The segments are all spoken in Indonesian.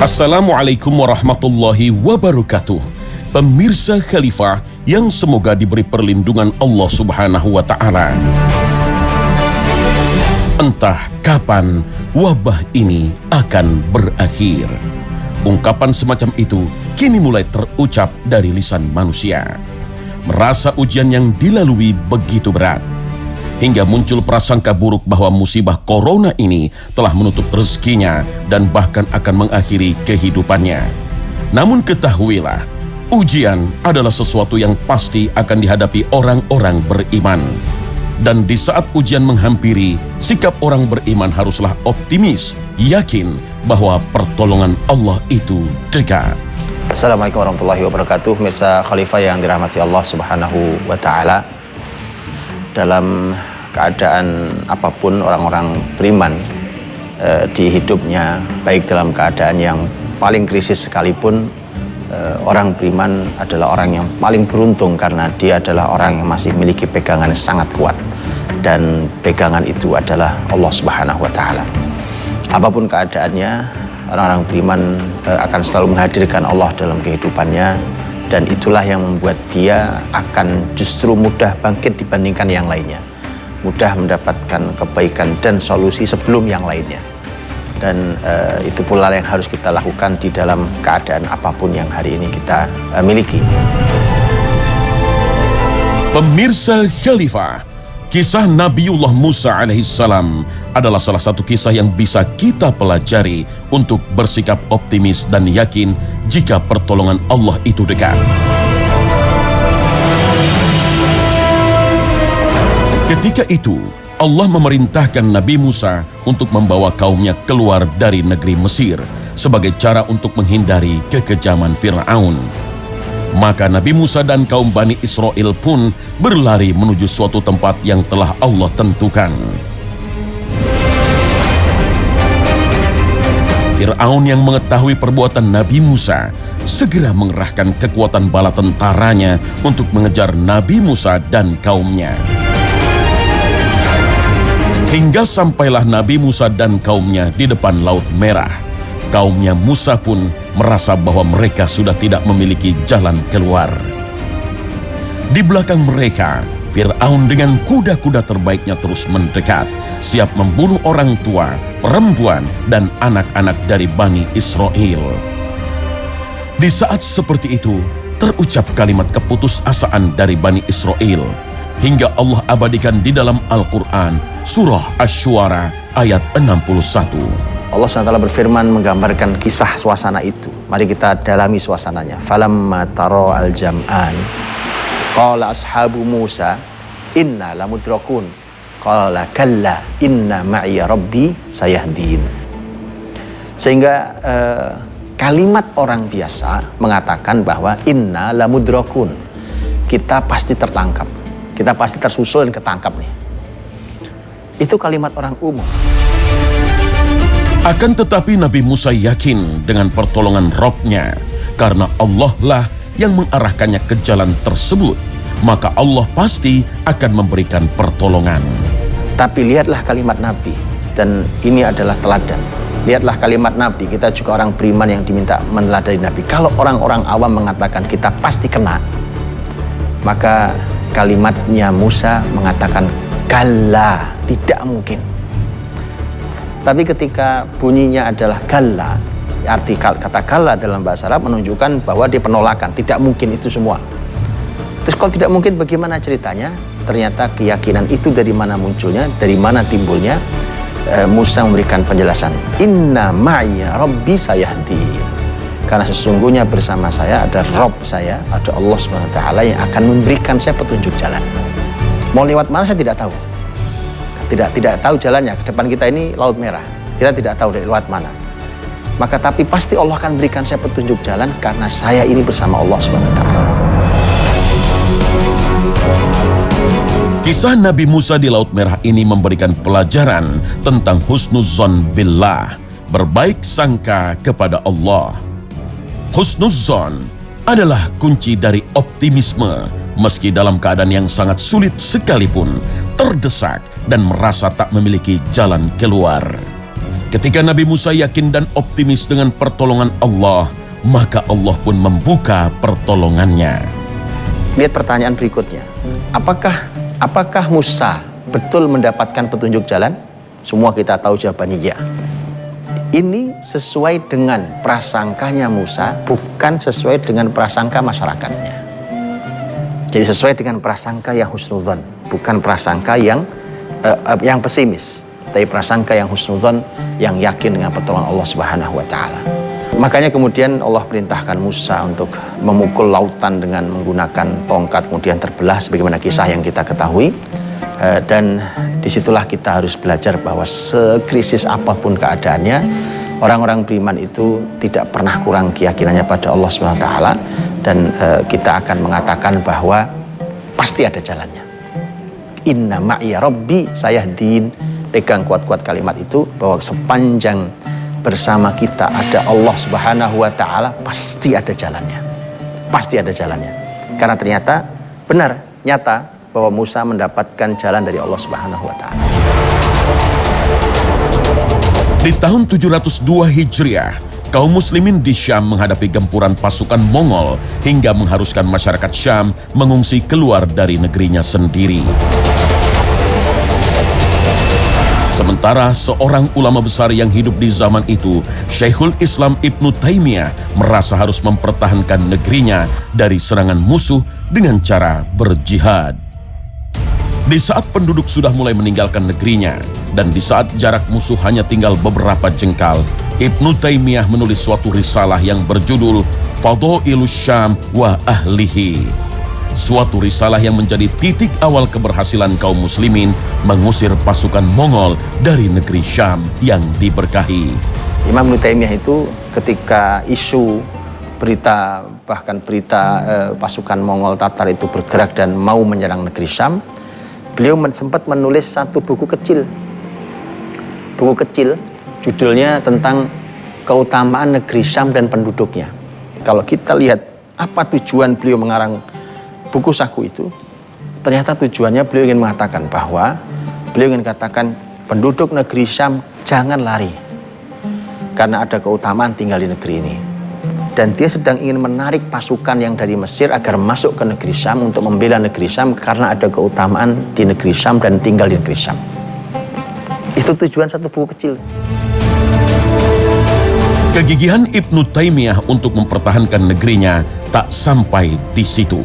Assalamualaikum warahmatullahi wabarakatuh. Pemirsa Khalifah yang semoga diberi perlindungan Allah Subhanahu wa Ta'ala. Entah kapan wabah ini akan berakhir. Ungkapan semacam itu kini mulai terucap dari lisan manusia. Merasa ujian yang dilalui begitu berat, hingga muncul prasangka buruk bahwa musibah corona ini telah menutup rezekinya dan bahkan akan mengakhiri kehidupannya. Namun ketahuilah, ujian adalah sesuatu yang pasti akan dihadapi orang-orang beriman. Dan di saat ujian menghampiri, sikap orang beriman haruslah optimis, yakin bahwa pertolongan Allah itu dekat. Assalamualaikum warahmatullahi wabarakatuh. Mirsa Khalifah yang dirahmati Allah Subhanahu wa Ta'ala. Dalam keadaan apapun orang-orang beriman di hidupnya, baik dalam keadaan yang paling krisis sekalipun, orang beriman adalah orang yang paling beruntung karena dia adalah orang yang masih memiliki pegangan yang sangat kuat, dan pegangan itu adalah Allah Subhanahu wa Ta'ala. Apapun keadaannya, orang-orang beriman akan selalu menghadirkan Allah dalam kehidupannya, dan itulah yang membuat dia akan justru mudah bangkit dibandingkan yang lainnya, mudah mendapatkan kebaikan dan solusi sebelum yang lainnya. Dan itu pula yang harus kita lakukan di dalam keadaan apapun yang hari ini kita miliki. Pemirsa Khalifah, kisah Nabiullah Musa alaihissalam adalah salah satu kisah yang bisa kita pelajari untuk bersikap optimis dan yakin jika pertolongan Allah itu dekat. Ketika itu, Allah memerintahkan Nabi Musa untuk membawa kaumnya keluar dari negeri Mesir sebagai cara untuk menghindari kekejaman Fir'aun. Maka Nabi Musa dan kaum Bani Israel pun berlari menuju suatu tempat yang telah Allah tentukan. Fir'aun yang mengetahui perbuatan Nabi Musa segera mengerahkan kekuatan bala tentaranya untuk mengejar Nabi Musa dan kaumnya. Hingga sampailah Nabi Musa dan kaumnya di depan Laut Merah. Kaumnya Musa pun merasa bahwa mereka sudah tidak memiliki jalan keluar. Di belakang mereka, Fir'aun dengan kuda-kuda terbaiknya terus mendekat, siap membunuh orang tua, perempuan, dan anak-anak dari Bani Israel. Di saat seperti itu, terucap kalimat keputusasaan dari Bani Israel, hingga Allah abadikan di dalam Al-Quran, Surah Asy-Syu'ara ayat 61. Allah SWT berfirman menggambarkan kisah suasana itu. Mari kita dalami suasananya. Falamma tara al-jam'an, qala ashabu Musa, inna lamudrakun. Qala kalla inna ma'iya rabbi sayahdin. Sehingga kalimat orang biasa mengatakan bahwa inna lamudrakun, kita pasti tertangkap, kita pasti tersusul dan ketangkap nih. Itu kalimat orang umum. Akan tetapi Nabi Musa yakin dengan pertolongan Rabb-Nya, karena Allah lah yang mengarahkannya ke jalan tersebut, maka Allah pasti akan memberikan pertolongan. Tapi lihatlah kalimat Nabi, dan ini adalah teladan. Lihatlah kalimat Nabi, kita juga orang beriman yang diminta meneladani Nabi. Kalau orang-orang awam mengatakan kita pasti kena, maka kalimatnya Musa mengatakan kalla, tidak mungkin. Tapi ketika bunyinya adalah kalla, arti kata kalla dalam bahasa Arab menunjukkan bahwa dia penolakan, tidak mungkin itu semua. Terus kalau tidak mungkin bagaimana ceritanya? Ternyata keyakinan itu dari mana munculnya, dari mana timbulnya? Musa memberikan penjelasan, inna ma'iya rabbi sayahdin. Karena sesungguhnya bersama saya ada Rabb saya, ada Allah SWT yang akan memberikan saya petunjuk jalan. Mau lewat mana saya tidak tahu. Tidak tahu jalannya. Ke depan kita ini Laut Merah. Kita tidak tahu dari lewat mana. Maka tapi pasti Allah akan berikan saya petunjuk jalan karena saya ini bersama Allah SWT. Kisah Nabi Musa di Laut Merah ini memberikan pelajaran tentang husnuzon billah, berbaik sangka kepada Allah. Husnuzon adalah kunci dari optimisme, meski dalam keadaan yang sangat sulit sekalipun, terdesak dan merasa tak memiliki jalan keluar. Ketika Nabi Musa yakin dan optimis dengan pertolongan Allah, maka Allah pun membuka pertolongannya. Lihat pertanyaan berikutnya. Apakah Musa betul mendapatkan petunjuk jalan? Semua kita tahu jawabannya ya. Ini sesuai dengan prasangkanya Musa, bukan sesuai dengan prasangka masyarakatnya. Jadi sesuai dengan prasangka yang husnudzon, bukan prasangka yang pesimis, tapi prasangka yang husnudzon, yang yakin dengan pertolongan Allah Subhanahu wa taala. Makanya kemudian Allah perintahkan Musa untuk memukul lautan dengan menggunakan tongkat, kemudian terbelah sebagaimana kisah yang kita ketahui. Dan disitulah kita harus belajar bahwa sekrisis apapun keadaannya, orang-orang beriman itu tidak pernah kurang keyakinannya pada Allah SWT, dan kita akan mengatakan bahwa pasti ada jalannya. Inna ma'iya rabbi sayahdin. Pegang kuat-kuat kalimat itu, bahwa sepanjang bersama kita ada Allah Subhanahu wa taala, pasti ada jalannya. Pasti ada jalannya. Karena ternyata benar, nyata bahwa Musa mendapatkan jalan dari Allah Subhanahu wa taala. Di tahun 702 Hijriah, kaum muslimin di Syam menghadapi gempuran pasukan Mongol hingga mengharuskan masyarakat Syam mengungsi keluar dari negerinya sendiri. Sementara seorang ulama besar yang hidup di zaman itu, Syekhul Islam Ibnu Taimiyah, merasa harus mempertahankan negerinya dari serangan musuh dengan cara berjihad. Di saat penduduk sudah mulai meninggalkan negerinya, dan di saat jarak musuh hanya tinggal beberapa jengkal, Ibnu Taimiyah menulis suatu risalah yang berjudul Fadhailus Syam wa Ahlihi. Suatu risalah yang menjadi titik awal keberhasilan kaum muslimin mengusir pasukan Mongol dari negeri Syam yang diberkahi. Imam Ibnu Taimiyah itu ketika isu berita pasukan Mongol Tatar itu bergerak dan mau menyerang negeri Syam, beliau sempat menulis satu buku kecil, judulnya tentang keutamaan negeri Syam dan penduduknya. Kalau kita lihat apa tujuan beliau mengarang buku saku itu, ternyata tujuannya beliau ingin mengatakan bahwa beliau ingin katakan penduduk negeri Syam jangan lari, karena ada keutamaan tinggal di negeri ini. Dan dia sedang ingin menarik pasukan yang dari Mesir agar masuk ke negeri Syam untuk membela negeri Syam, karena ada keutamaan di negeri Syam dan tinggal di negeri Syam. Itu tujuan satu buku kecil. Kegigihan Ibnu Taimiyah untuk mempertahankan negerinya tak sampai di situ.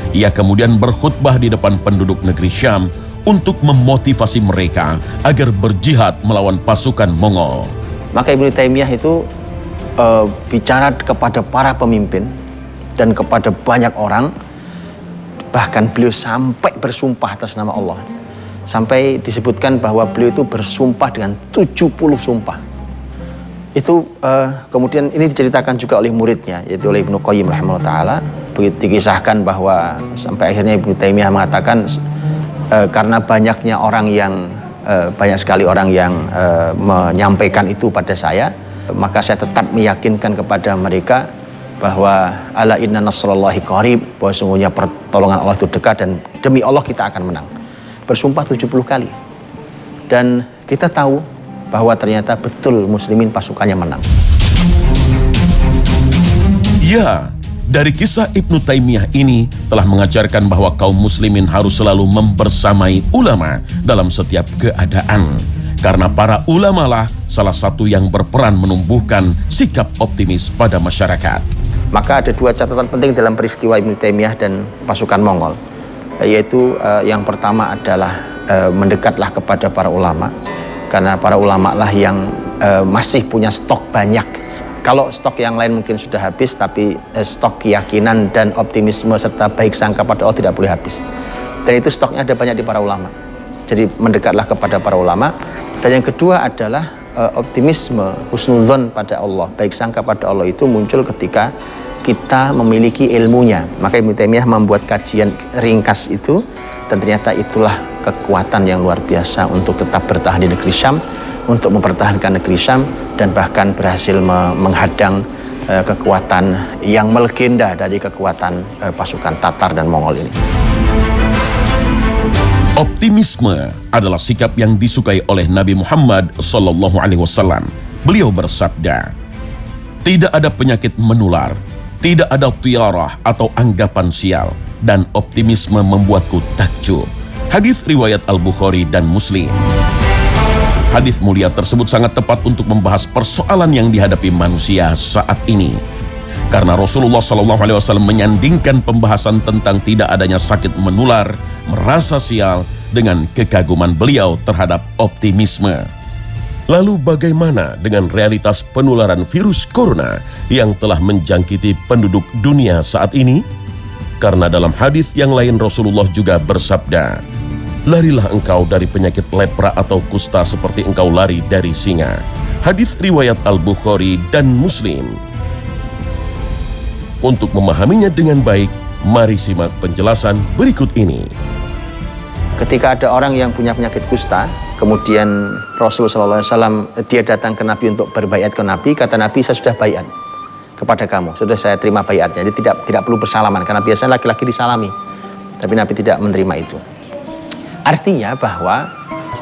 Ia kemudian berkhutbah di depan penduduk negeri Syam untuk memotivasi mereka agar berjihad melawan pasukan Mongol. Maka Ibnu Taimiyah itu bicara kepada para pemimpin dan kepada banyak orang, bahkan beliau sampai bersumpah atas nama Allah. Sampai disebutkan bahwa beliau itu bersumpah dengan 70 sumpah. Itu kemudian ini diceritakan juga oleh muridnya, yaitu oleh Ibnu Qayyim rahimahullah ta'ala. Begitu dikisahkan bahwa sampai akhirnya Ibnu Taimiyah mengatakan karena banyaknya orang yang banyak sekali orang yang menyampaikan itu pada saya, maka saya tetap meyakinkan kepada mereka bahwa ala inna nasrallahi qarib, bahwa sungguhnya pertolongan Allah itu dekat dan demi Allah kita akan menang. Bersumpah 70 kali. Dan kita tahu bahwa ternyata betul muslimin pasukannya menang. Ya, dari kisah Ibnu Taimiyah ini telah mengajarkan bahwa kaum muslimin harus selalu membersamai ulama dalam setiap keadaan. Karena para ulama lah salah satu yang berperan menumbuhkan sikap optimis pada masyarakat. Maka ada dua catatan penting dalam peristiwa Ibnu Taimiyah dan pasukan Mongol, yaitu yang pertama adalah mendekatlah kepada para ulama, karena para ulama lah yang masih punya stok banyak. Kalau stok yang lain mungkin sudah habis, tapi stok keyakinan dan optimisme serta baik sangka pada Allah tidak boleh habis. Dan itu stoknya ada banyak di para ulama. Jadi mendekatlah kepada para ulama. Dan yang kedua adalah optimisme, husnudzon pada Allah, baik sangka pada Allah itu muncul ketika kita memiliki ilmunya. Maka Ibnu Taimiyah membuat kajian ringkas itu, dan ternyata itulah kekuatan yang luar biasa untuk tetap bertahan di negeri Syam, untuk mempertahankan negeri Syam, dan bahkan berhasil menghadang kekuatan yang melegenda dari kekuatan pasukan Tatar dan Mongol ini. Optimisme adalah sikap yang disukai oleh Nabi Muhammad SAW. Beliau bersabda, "Tidak ada penyakit menular, tidak ada tiarah atau anggapan sial, dan optimisme membuatku takjub." Hadis riwayat Al-Bukhari dan Muslim. Hadis mulia tersebut sangat tepat untuk membahas persoalan yang dihadapi manusia saat ini. Karena Rasulullah SAW menyandingkan pembahasan tentang tidak adanya sakit menular, merasa sial, dengan kekaguman beliau terhadap optimisme. Lalu bagaimana dengan realitas penularan virus corona yang telah menjangkiti penduduk dunia saat ini? Karena dalam hadis yang lain Rasulullah juga bersabda, "Larilah engkau dari penyakit lepra atau kusta seperti engkau lari dari singa." Hadis riwayat Al-Bukhari dan Muslim. Untuk memahaminya dengan baik, mari simak penjelasan berikut ini. Ketika ada orang yang punya penyakit kusta, kemudian Rasulullah SAW dia datang ke Nabi untuk berbaiat ke Nabi, kata Nabi, "Saya sudah baiat kepada kamu, sudah saya terima baiatnya." Jadi tidak perlu bersalaman, karena biasanya laki-laki disalami, tapi Nabi tidak menerima itu. Artinya bahwa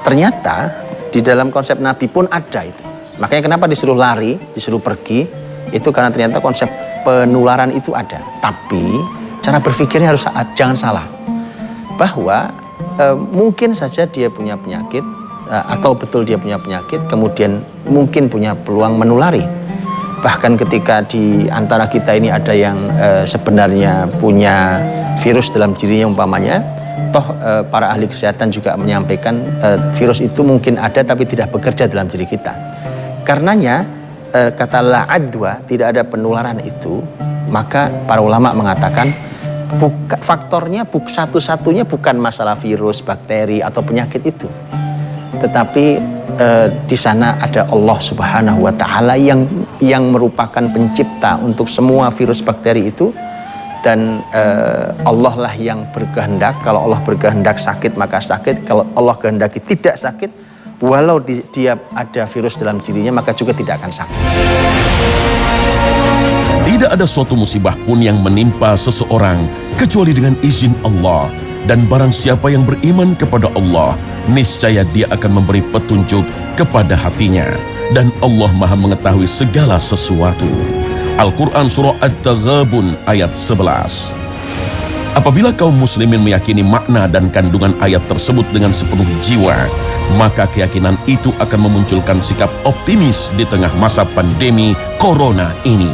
ternyata di dalam konsep Nabi pun ada itu. Makanya kenapa disuruh lari, disuruh pergi, itu karena ternyata konsep penularan itu ada. Tapi cara berpikirnya harus jangan salah. Bahwa mungkin saja dia punya penyakit, atau betul dia punya penyakit, kemudian mungkin punya peluang menulari. Bahkan ketika di antara kita ini ada yang sebenarnya punya virus dalam dirinya umpamanya, para ahli kesehatan juga menyampaikan virus itu mungkin ada tapi tidak bekerja dalam diri kita. Karenanya kata la adwa, tidak ada penularan itu, maka para ulama mengatakan faktornya satu-satunya bukan masalah virus, bakteri atau penyakit itu, tetapi di sana ada Allah Subhanahu wa Ta'ala yang merupakan pencipta untuk semua virus bakteri itu. Dan Allah lah yang berkehendak. Kalau Allah berkehendak sakit maka sakit, kalau Allah kehendaki tidak sakit, walau dia ada virus dalam dirinya maka juga tidak akan sakit. Tidak ada suatu musibah pun yang menimpa seseorang kecuali dengan izin Allah. Dan barang siapa yang beriman kepada Allah, niscaya dia akan memberi petunjuk kepada hatinya. Dan Allah Maha mengetahui segala sesuatu. Al-Quran Surah At-Taghabun ayat 11. Apabila kaum muslimin meyakini makna dan kandungan ayat tersebut dengan sepenuh jiwa, maka keyakinan itu akan memunculkan sikap optimis di tengah masa pandemi corona ini.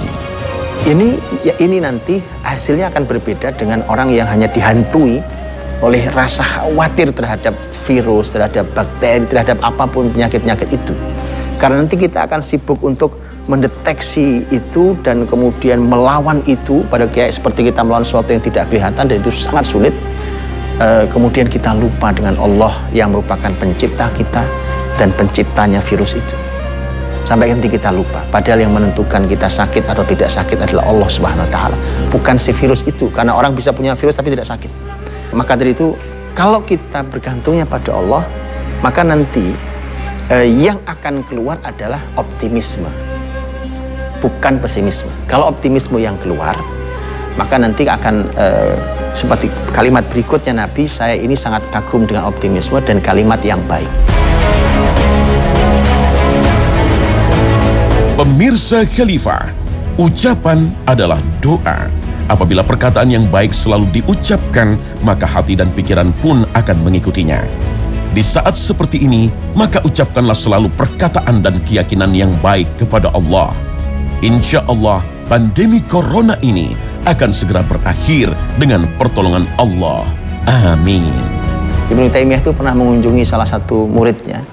Ini nanti hasilnya akan berbeda dengan orang yang hanya dihantui oleh rasa khawatir terhadap virus, terhadap bakteri, terhadap apapun penyakit-penyakit itu. Karena nanti kita akan sibuk untuk mendeteksi itu dan kemudian melawan itu, pada kayak seperti kita melawan sesuatu yang tidak kelihatan dan itu sangat sulit. Kemudian kita lupa dengan Allah yang merupakan pencipta kita dan penciptanya virus itu. Sampai nanti kita lupa, padahal yang menentukan kita sakit atau tidak sakit adalah Allah Subhanahu wa Ta'ala, bukan si virus itu. Karena orang bisa punya virus tapi tidak sakit. Maka dari itu, kalau kita bergantungnya pada Allah, maka nanti yang akan keluar adalah optimisme, bukan pesimisme. Kalau optimisme yang keluar, maka nanti akan seperti kalimat berikutnya Nabi, "Saya ini sangat kagum dengan optimisme dan kalimat yang baik." Pemirsa Khalifah, ucapan adalah doa. Apabila perkataan yang baik selalu diucapkan, maka hati dan pikiran pun akan mengikutinya. Di saat seperti ini, maka ucapkanlah selalu perkataan dan keyakinan yang baik kepada Allah. Insya Allah, pandemi corona ini akan segera berakhir dengan pertolongan Allah. Amin. Ibnu Taimiyah itu pernah mengunjungi salah satu muridnya,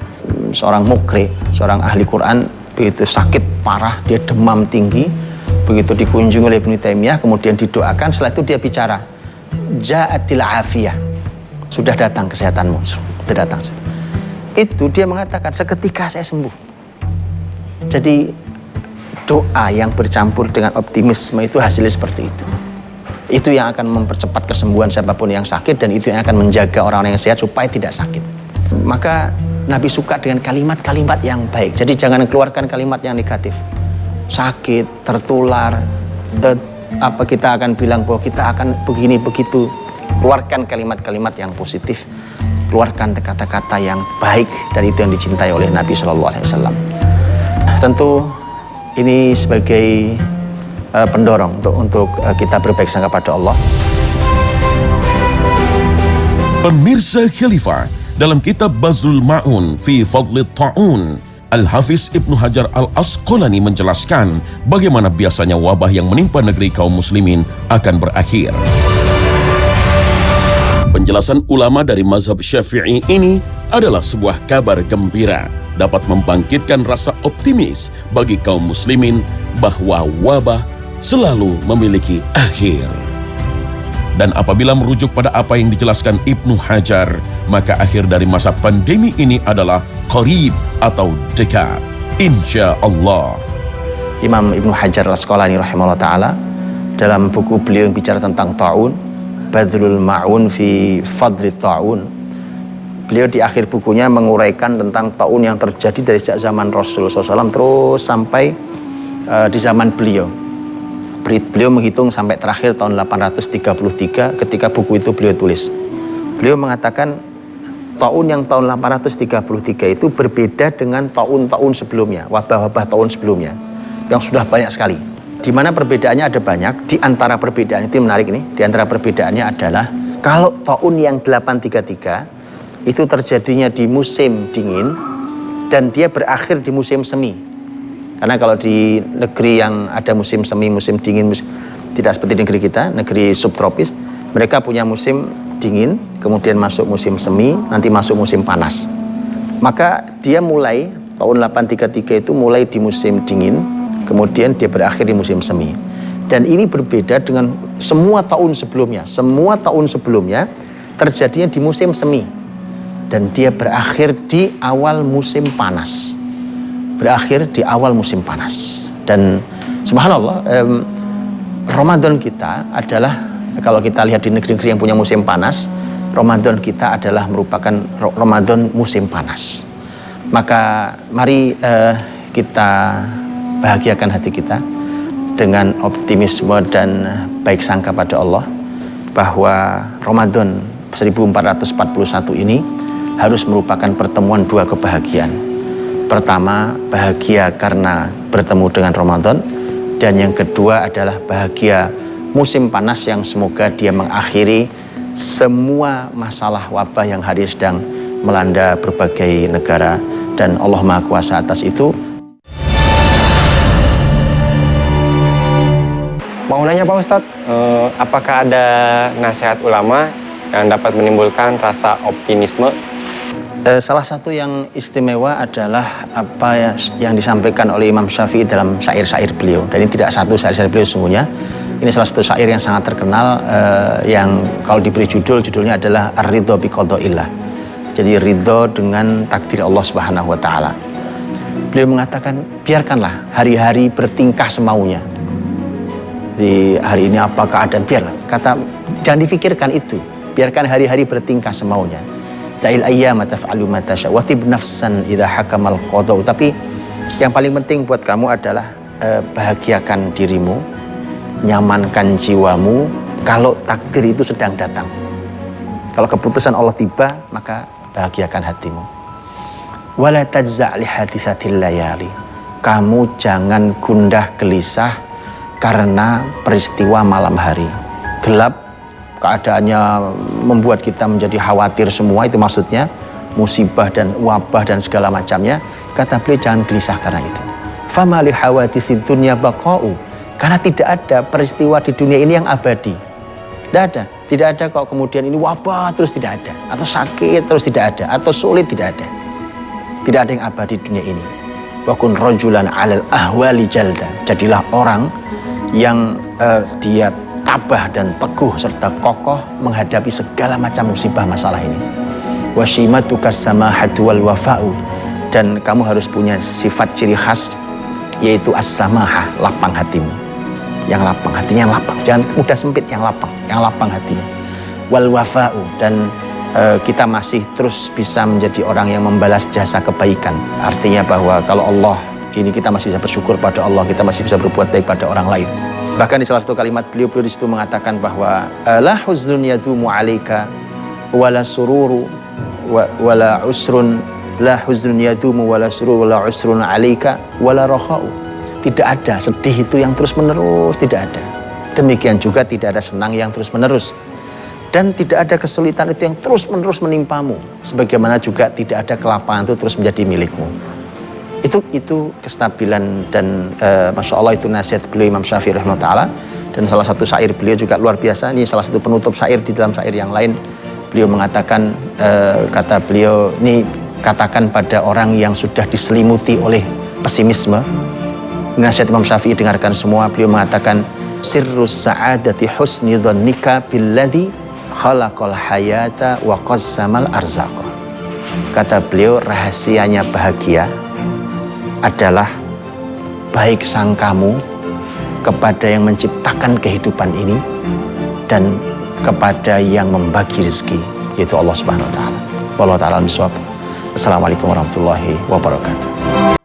seorang mukri, seorang ahli Quran, begitu sakit parah, dia demam tinggi. Begitu dikunjungi oleh Ibnu Taimiyah, kemudian didoakan, setelah itu dia bicara, "Ja'atil afiyah." Sudah datang kesehatanmu, sudah datang. Itu dia mengatakan, seketika saya sembuh. Jadi doa yang bercampur dengan optimisme itu hasilnya seperti itu. Itu yang akan mempercepat kesembuhan siapapun yang sakit, dan itu yang akan menjaga orang-orang yang sehat supaya tidak sakit. Maka Nabi suka dengan kalimat-kalimat yang baik. Jadi jangan keluarkan kalimat yang negatif. Sakit, tertular, kita akan bilang bahwa kita akan begini begitu. Keluarkan kalimat-kalimat yang positif, keluarkan kata-kata yang baik, dan itu yang dicintai oleh Nabi SAW. Tentu ini sebagai pendorong untuk kita berbaik sangka pada Allah. Pemirsa Khalifah, dalam kitab Bazlul Ma'un fi Fadlit Ta'un, Al-Hafiz Ibnu Hajar Al-Asqalani menjelaskan bagaimana biasanya wabah yang menimpa negeri kaum muslimin akan berakhir. Penjelasan ulama dari mazhab Syafi'i ini adalah sebuah kabar gembira, dapat membangkitkan rasa optimis bagi kaum muslimin bahwa wabah selalu memiliki akhir. Dan apabila merujuk pada apa yang dijelaskan Ibnu Hajar, maka akhir dari masa pandemi ini adalah qarib atau dekat, insya Allah. Imam Ibnu Hajar Al-Asqalani rahimahullah ta'ala dalam buku beliau yang bicara tentang ta'un, Badlul Ma'un fi Fadli Ta'un, beliau di akhir bukunya menguraikan tentang ta'un yang terjadi dari sejak zaman Rasul SAW terus sampai di zaman beliau. Beliau menghitung sampai terakhir tahun 833 ketika buku itu beliau tulis. Beliau mengatakan ta'un yang tahun 833 itu berbeda dengan ta'un-ta'un sebelumnya, wabah-wabah ta'un sebelumnya yang sudah banyak sekali. Di mana perbedaannya ada banyak. Di antara perbedaan itu menarik nih. Di antara perbedaannya adalah kalau ta'un yang 833 itu terjadinya di musim dingin dan dia berakhir di musim semi. Karena kalau di negeri yang ada musim semi, musim dingin, tidak seperti negeri kita, negeri subtropis, mereka punya musim dingin, kemudian masuk musim semi, nanti masuk musim panas. Maka dia mulai tahun 833 itu mulai di musim dingin, kemudian dia berakhir di musim semi. Dan ini berbeda dengan semua tahun sebelumnya. Semua tahun sebelumnya terjadinya di musim semi. Dan dia berakhir di awal musim panas. Berakhir di awal musim panas. Dan subhanallah, Ramadan kita adalah, kalau kita lihat di negeri-negeri yang punya musim panas, Ramadan kita adalah merupakan Ramadan musim panas. Maka mari kita bahagiakan hati kita dengan optimisme dan baik sangka pada Allah bahwa Ramadan 1441 ini harus merupakan pertemuan dua kebahagiaan. Pertama, bahagia karena bertemu dengan Ramadan, dan yang kedua adalah bahagia musim panas yang semoga dia mengakhiri semua masalah wabah yang hari ini sedang melanda berbagai negara, dan Allah Maha Kuasa atas itu. Mau nanya Pak Ustadz, apakah ada nasihat ulama yang dapat menimbulkan rasa optimisme? Salah satu yang istimewa adalah apa yang disampaikan oleh Imam Syafi'i dalam syair-syair beliau. Dan ini tidak satu syair-syair beliau sesungguhnya. Ini salah satu syair yang sangat terkenal, yang kalau diberi judulnya adalah Ar-Ridho bi Qada'illah. Jadi ridho dengan takdir Allah Subhanahu wa Ta'ala. Beliau mengatakan, biarkanlah hari-hari bertingkah semaunya. Di hari ini apa keadaan, biarlah. Kata, jangan difikirkan itu. Biarkan hari-hari bertingkah semaunya. Da'il ayyama taf'alu ma tasha' wa tib nafsan idza hakamal qada'u. Tapi yang paling penting buat kamu adalah bahagiakan dirimu, nyamankan jiwamu kalau takdir itu sedang datang. Kalau keputusan Allah tiba, maka bahagiakan hatimu. Wala tajza' li hadisatil layali. Kamu jangan gundah gelisah karena peristiwa malam hari. Gelap, keadaannya membuat kita menjadi khawatir semua, itu maksudnya musibah dan wabah dan segala macamnya. Kata beliau, jangan gelisah karena itu. Fama li hawaditsid dunya baqa'u. Karena tidak ada peristiwa di dunia ini yang abadi. Tidak ada. Tidak ada kok kemudian ini wabah terus tidak ada, atau sakit terus tidak ada, atau sulit tidak ada. Tidak ada yang abadi di dunia ini. Wa kun rajulan 'alal ahwali jalda. Jadilah orang yang dia tabah dan teguh serta kokoh menghadapi segala macam musibah masalah ini. Washimatukas samahatu wal wafa'u. Dan kamu harus punya sifat ciri khas, yaitu as-samahah, lapang hatimu. Yang lapang, hatinya yang lapang, jangan mudah sempit, yang lapang hatinya. Wal wafa'u, dan kita masih terus bisa menjadi orang yang membalas jasa kebaikan. Artinya bahwa kalau Allah ini, kita masih bisa bersyukur pada Allah, kita masih bisa berbuat baik pada orang lain. Bahkan di salah satu kalimat beliau di situ mengatakan bahwa la huznun yadumu 'alaika wala sururu wala usrun, la huznun yadumu wala sururu wala usrun 'alaika wala rakha'u. Tidak ada sedih itu yang terus-menerus, tidak ada. Demikian juga tidak ada senang yang terus-menerus. Dan tidak ada kesulitan itu yang terus-menerus menimpamu. Sebagaimana juga tidak ada kelapangan itu terus menjadi milikmu. Itu kestabilan dan Masya Allah itu nasihat beliau Imam Syafi'i rahimahullah. Dan salah satu syair beliau juga luar biasa. Ini salah satu penutup syair di dalam syair yang lain. Beliau mengatakan, kata beliau, ini katakan pada orang yang sudah diselimuti oleh pesimisme. Nasihat Imam Syafi'i dengarkan semua. Beliau mengatakan, sirrus sa'adati husni dhannika billadhi khalaqal hayata wa qassamal arzaqa. Kata beliau, rahasianya bahagia adalah baik sangkamu kepada yang menciptakan kehidupan ini dan kepada yang membagi rezeki, yaitu Allah Subhanahu wa taala. Wallahu taala bisawab. Assalamualaikum warahmatullahi wabarakatuh.